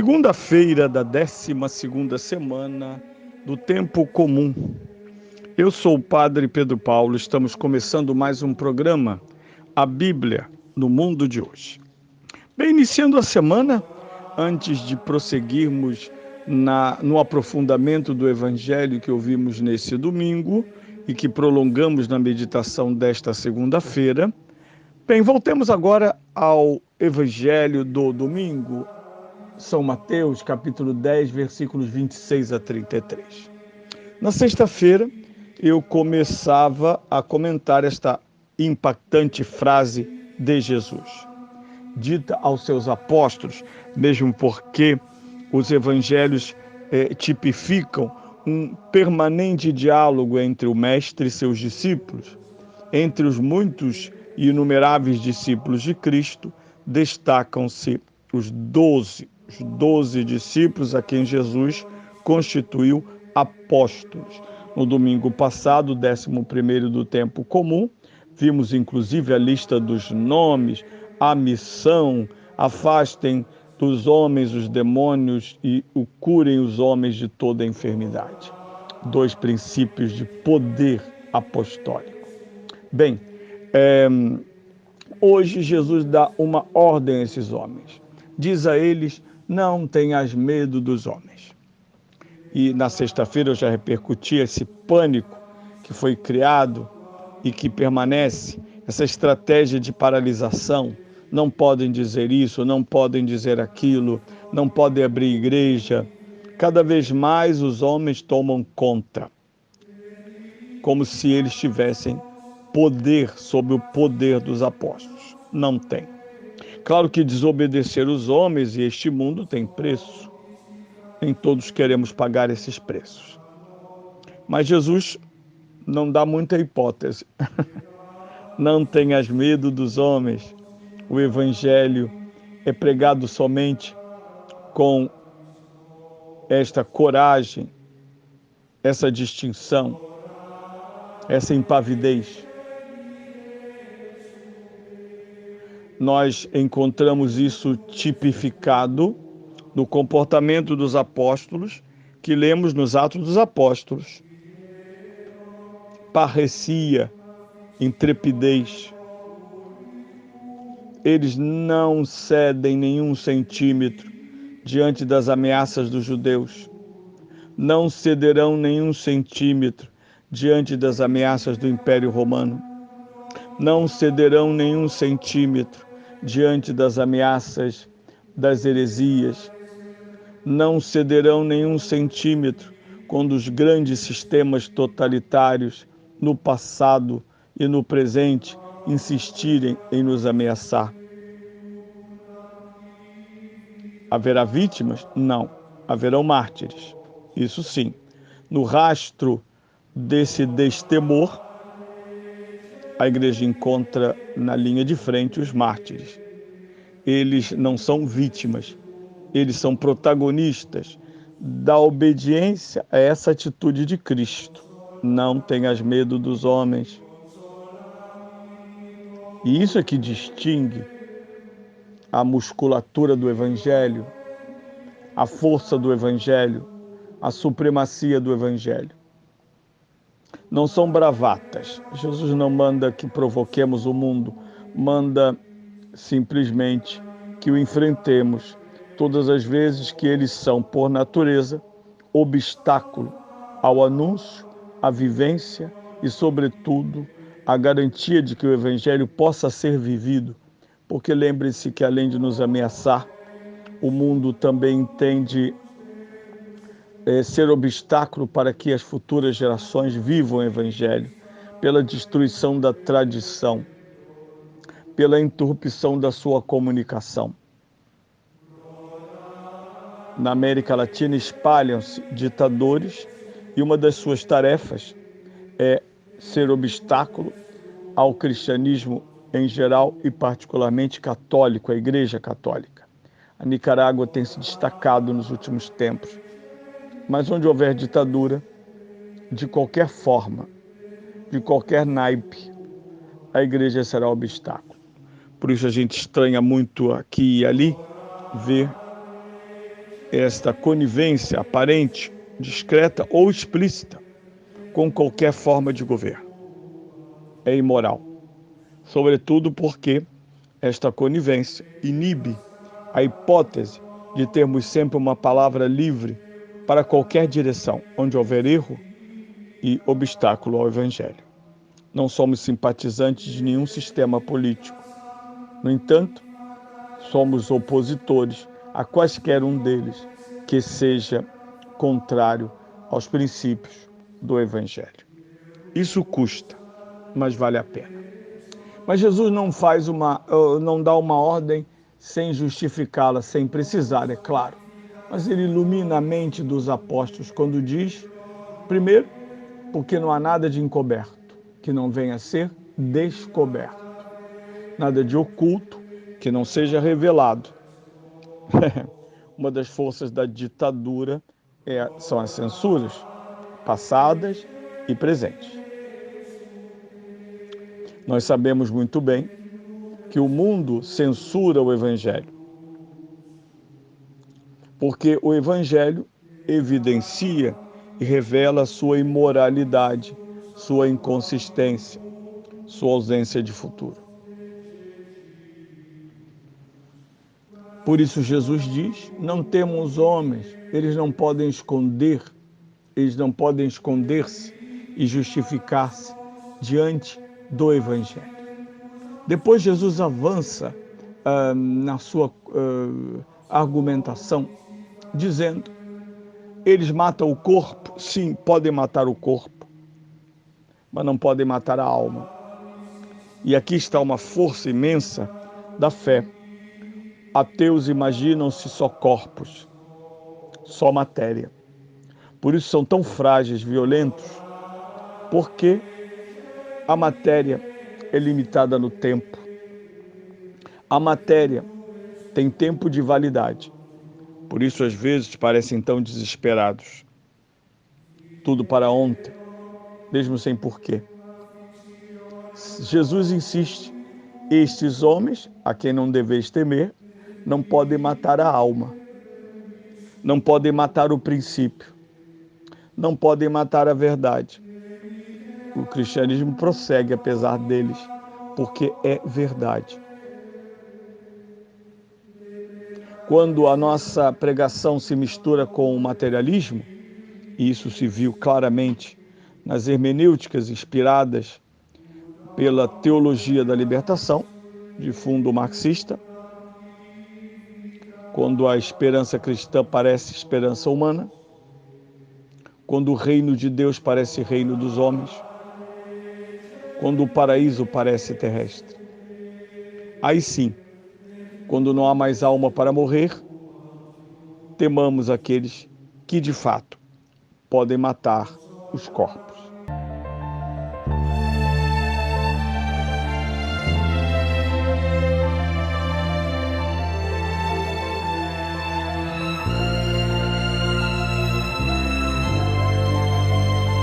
Segunda-feira da 12ª semana do Tempo Comum. Eu sou o Padre Pedro Paulo, estamos começando mais um programa, A Bíblia no Mundo de Hoje. Bem, iniciando a semana, antes de prosseguirmos no aprofundamento do Evangelho que ouvimos nesse domingo e que prolongamos na meditação desta segunda-feira, bem, voltemos agora ao Evangelho do domingo, São Mateus, capítulo 10, versículos 26 a 33. Na sexta-feira, eu começava a comentar esta impactante frase de Jesus, dita aos seus apóstolos, mesmo porque os evangelhos tipificam um permanente diálogo entre o mestre e seus discípulos. Entre os muitos e inumeráveis discípulos de Cristo, destacam-se os 12 discípulos a quem Jesus constituiu apóstolos. No domingo passado, 11º do Tempo Comum, vimos inclusive a lista dos nomes, a missão: afastem dos homens os demônios e curem os homens de toda enfermidade. 2 princípios de poder apostólico. Bem, hoje Jesus dá uma ordem a esses homens. Diz a eles: não tenhas medo dos homens. E na sexta-feira eu já repercuti esse pânico que foi criado e que permanece, essa estratégia de paralisação. Não podem dizer isso, não podem dizer aquilo, não podem abrir igreja. Cada vez mais os homens tomam conta, como se eles tivessem poder sobre o poder dos apóstolos. Não tem. Claro que desobedecer os homens e este mundo tem preço. Nem todos queremos pagar esses preços. Mas Jesus não dá muita hipótese. Não tenhas medo dos homens. O Evangelho é pregado somente com esta coragem, essa distinção, essa impavidez. Nós encontramos isso tipificado no comportamento dos apóstolos, que lemos nos Atos dos Apóstolos. Parresia, intrepidez. Eles não cedem nenhum centímetro diante das ameaças dos judeus. Não cederão nenhum centímetro diante das ameaças do Império Romano. Não cederão nenhum centímetro diante das ameaças das heresias. Não cederão nenhum centímetro quando os grandes sistemas totalitários no passado e no presente insistirem em nos ameaçar. Haverá vítimas? Não. Haverão mártires. Isso sim. No rastro desse destemor, a igreja encontra na linha de frente os mártires. Eles não são vítimas, eles são protagonistas da obediência a essa atitude de Cristo. Não tenhas medo dos homens. E isso é que distingue a musculatura do Evangelho, a força do Evangelho, a supremacia do Evangelho. Não são bravatas. Jesus não manda que provoquemos o mundo, manda simplesmente que o enfrentemos todas as vezes que eles são, por natureza, obstáculo ao anúncio, à vivência e, sobretudo, à garantia de que o Evangelho possa ser vivido. Porque lembre-se que, além de nos ameaçar, o mundo também entende ser obstáculo para que as futuras gerações vivam o Evangelho, pela destruição da tradição, pela interrupção da sua comunicação. Na América Latina espalham-se ditadores e uma das suas tarefas é ser obstáculo ao cristianismo em geral e particularmente católico, a Igreja Católica. A Nicarágua tem se destacado nos últimos tempos, mas onde houver ditadura, de qualquer forma, de qualquer naipe, a Igreja será obstáculo. Por isso a gente estranha muito aqui e ali ver esta conivência aparente, discreta ou explícita com qualquer forma de governo. É imoral, sobretudo porque esta conivência inibe a hipótese de termos sempre uma palavra livre para qualquer direção, onde houver erro e obstáculo ao Evangelho. Não somos simpatizantes de nenhum sistema político. No entanto, somos opositores a quaisquer um deles que seja contrário aos princípios do Evangelho. Isso custa, mas vale a pena. Mas Jesus não dá uma ordem sem justificá-la, sem precisar, é claro. Mas ele ilumina a mente dos apóstolos quando diz, primeiro, porque não há nada de encoberto que não venha a ser descoberto. Nada de oculto que não seja revelado. Uma das forças da ditadura são as censuras, passadas e presentes. Nós sabemos muito bem que o mundo censura o Evangelho, porque o Evangelho evidencia e revela sua imoralidade, sua inconsistência, sua ausência de futuro. Por isso Jesus diz, não temam os homens, eles não podem esconder-se e justificar-se diante do Evangelho. Depois Jesus avança na sua argumentação, dizendo, eles matam o corpo, sim, podem matar o corpo, mas não podem matar a alma. E aqui está uma força imensa da fé. Ateus imaginam-se só corpos, só matéria. Por isso são tão frágeis, violentos, porque a matéria é limitada no tempo. A matéria tem tempo de validade. Por isso, às vezes, parecem tão desesperados. Tudo para ontem, mesmo sem porquê. Jesus insiste, estes homens, a quem não deveis temer, não podem matar a alma, não podem matar o princípio, não podem matar a verdade. O cristianismo prossegue apesar deles, porque é verdade. Quando a nossa pregação se mistura com o materialismo, e isso se viu claramente nas hermenêuticas inspiradas pela teologia da libertação, de fundo marxista, quando a esperança cristã parece esperança humana, quando o reino de Deus parece reino dos homens, quando o paraíso parece terrestre. Aí sim, quando não há mais alma para morrer, temamos aqueles que de fato podem matar os corpos.